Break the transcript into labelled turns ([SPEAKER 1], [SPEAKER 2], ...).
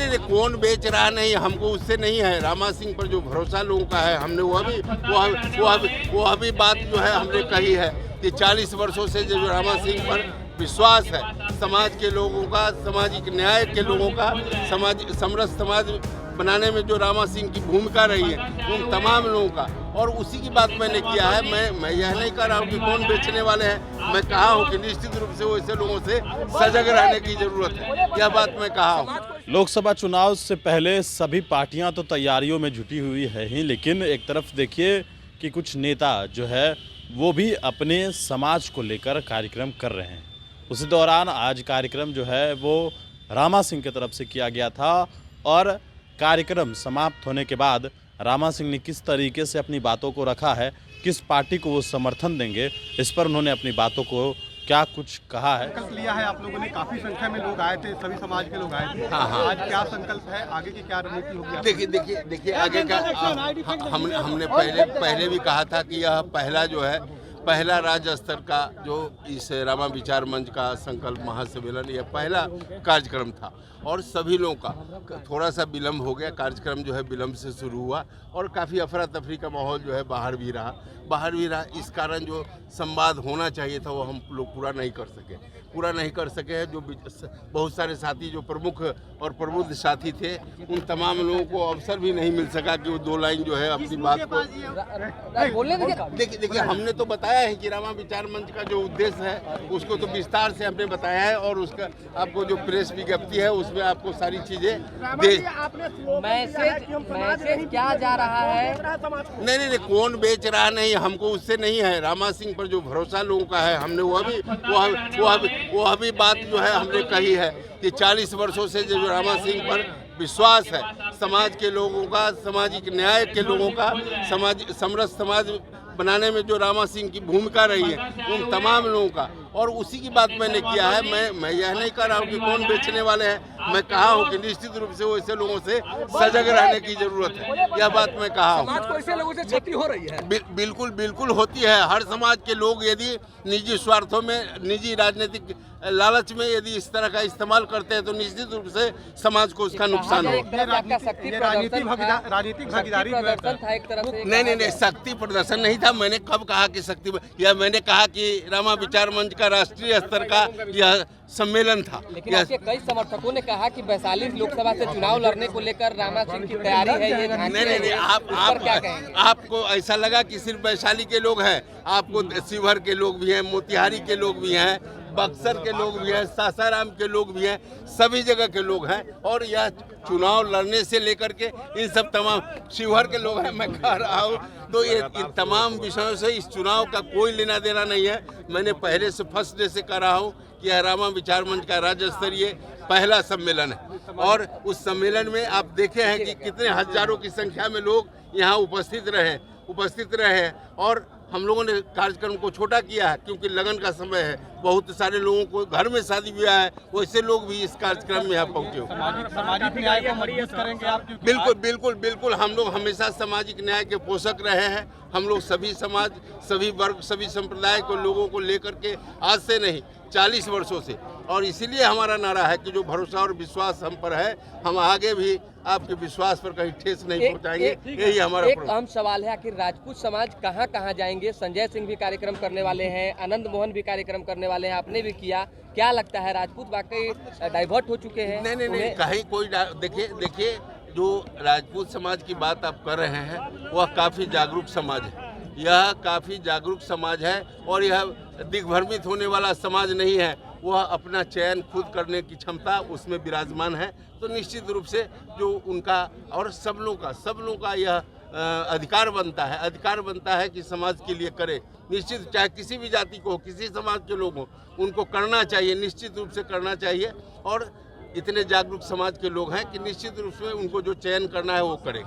[SPEAKER 1] नहीं, कौन बेच रहा नहीं, हमको उससे नहीं है। रामा सिंह पर जो भरोसा लोगों का है, हमने वो अभी बात जो है हमने कही है कि 40 वर्षों से जो रामा सिंह पर विश्वास है, समाज के लोगों का, सामाजिक न्याय के लोगों का, समरस समाज बनाने में जो रामा सिंह की भूमिका रही है, उन तमाम लोगों का, और उसी की बात मैंने किया है। मैं यह नहीं कह रहा हूँ कि कौन बेचने वाले हैं, मैं कहा हूँ कि निश्चित रूप से वैसे लोगों से सजग रहने की जरूरत है, यह बात मैं कहा हूँ।
[SPEAKER 2] लोकसभा चुनाव से पहले सभी पार्टियां तो तैयारियों में जुटी हुई है ही, लेकिन एक तरफ देखिए कि कुछ नेता जो है वो भी अपने समाज को लेकर कार्यक्रम कर रहे हैं। उसी दौरान आज कार्यक्रम जो है वो रामा सिंह की तरफ से किया गया था, और कार्यक्रम समाप्त होने के बाद रामा सिंह ने किस तरीके से अपनी बातों को रखा है, किस पार्टी को वो समर्थन देंगे, इस पर उन्होंने अपनी बातों को क्या कुछ कहा है।
[SPEAKER 3] संकल्प लिया है आप लोगों ने, काफी संख्या में लोग आए थे, सभी समाज के लोग आए थे।
[SPEAKER 1] हाँ।
[SPEAKER 3] आज क्या संकल्प है, आगे की क्या रणनीति होगी?
[SPEAKER 1] देखिए आगे का हमने पहले भी कहा था कि यह पहला राज्य स्तर का जो इस रामा विचार मंच का संकल्प महासम्मेलन, यह पहला कार्यक्रम था, और सभी लोगों का थोड़ा सा विलम्ब हो गया। कार्यक्रम जो है विलम्ब से शुरू हुआ, और काफ़ी अफरा तफरी का माहौल जो है बाहर भी रहा। इस कारण जो संवाद होना चाहिए था वो हम लोग पूरा नहीं कर सके हैं। जो बहुत सारे साथी जो प्रमुख और प्रबुद्ध साथी थे, उन तमाम लोगों को अवसर भी नहीं मिल सका कि वो 2 लाइन जो है अपनी बात को देखिए हमने तो बताया है कि रामा विचार मंच का जो उद्देश्य है उसको तो विस्तार से हमने बताया है, और उसका आपको जो प्रेस विज्ञप्ति है उसमें आपको सारी चीजें
[SPEAKER 4] मैसेज क्या जा रहा है?
[SPEAKER 1] नहीं, कौन बेच रहा नहीं, हमको उससे नहीं है। रामा सिंह पर जो भरोसा लोगों का है, हमने वो अभी बात जो है हमने कही है कि 40 वर्षों से जो रामा सिंह पर विश्वास है, समाज के लोगों का, सामाजिक न्याय के लोगों का, समरस समाज बनाने में जो रामा सिंह की भूमिका रही है, उन तमाम लोगों का, और उसी की बात मैंने किया है। मैं यह नहीं कह रहा हूँ कि कौन बेचने वाले हैं, मैं कहा हूँ कि निश्चित रूप से वैसे लोगों से सजग रहने की जरूरत है, यह बात मैं कहा हूँ।
[SPEAKER 4] समाज को ऐसे लोगों से क्षति हो रही है।
[SPEAKER 1] बिल्कुल होती है। हर समाज के लोग यदि निजी स्वार्थों में, निजी राजनीतिक लालच में यदि इस तरह का इस्तेमाल करते हैं तो निश्चित रूप से समाज को उसका नुकसान हो।
[SPEAKER 3] राजनीतिक भागीदारी
[SPEAKER 4] था एक तरफ से।
[SPEAKER 1] नहीं, शक्ति प्रदर्शन नहीं था। मैंने कब कहा कि मैंने कहा कि रामा विचार मंच का राष्ट्रीय स्तर का यह सम्मेलन था।
[SPEAKER 4] लेकिन आपके कई समर्थकों ने कहा कि वैशाली लोकसभा से चुनाव लड़ने को लेकर रामा सिंह की तैयारी है। ये
[SPEAKER 1] नहीं, आपको ऐसा लगा कि सिर्फ वैशाली के लोग हैं? आपको शिवहर के लोग भी हैं, मोतिहारी के लोग भी हैं, बक्सर के लोग भी हैं, सासाराम के लोग भी हैं, सभी जगह के लोग हैं, और यह चुनाव लड़ने से लेकर के इन सब तमाम शिवहर के लोग हैं। मैं कह रहा हूँ तो ये इन तमाम विषयों से इस चुनाव का कोई लेना देना नहीं है। मैंने पहले से फर्स्ट डे से कह रहा हूँ कि यह रामा विचार मंच का राज्य स्तरीय पहला सम्मेलन है, और उस सम्मेलन में आप देखे हैं कि कितने हजारों की संख्या में लोग यहाँ उपस्थित रहे, और हम लोगों ने कार्यक्रम को छोटा किया है क्योंकि लगन का समय है। बहुत सारे लोगों को घर में शादी ब्याह है, वैसे लोग भी इस कार्यक्रम में यहाँ पहुँचे हो।
[SPEAKER 3] सामाजिक न्याय को मजबूत करेंगे आप?
[SPEAKER 1] बिल्कुल हम लोग हमेशा सामाजिक न्याय के पोषक रहे हैं। हम लोग सभी समाज, सभी वर्ग, सभी संप्रदाय को लोगों को लेकर के आज से नहीं 40 वर्षों से, और इसीलिए हमारा नारा है कि जो भरोसा और विश्वास हम पर है, हम आगे भी आपके विश्वास पर कहीं ठेस नहीं पहुंचाएंगे। यही हमारा
[SPEAKER 4] एक अहम सवाल है, आखिर राजपूत समाज कहां जाएंगे? संजय सिंह भी कार्यक्रम करने वाले हैं, आनंद मोहन भी कार्यक्रम करने वाले हैं, आपने भी किया। क्या लगता है, राजपूत वाकई डाइवर्ट हो चुके हैं?
[SPEAKER 1] नहीं, कहीं कोई देखिए जो राजपूत समाज की बात आप कर रहे हैं वह काफ़ी जागरूक समाज है। यह काफ़ी जागरूक समाज है, और यह दिग्भ्रमित होने वाला समाज नहीं है। वह अपना चयन खुद करने की क्षमता उसमें विराजमान है। तो निश्चित रूप से जो उनका और सब लोगों का यह अधिकार बनता है कि समाज के लिए करे। निश्चित, चाहे किसी भी जाति को हो, किसी समाज के लोग हों, उनको करना चाहिए, निश्चित रूप से करना चाहिए। और इतने जागरूक समाज के लोग हैं कि निश्चित रूप से उनको जो चयन करना है वो करें।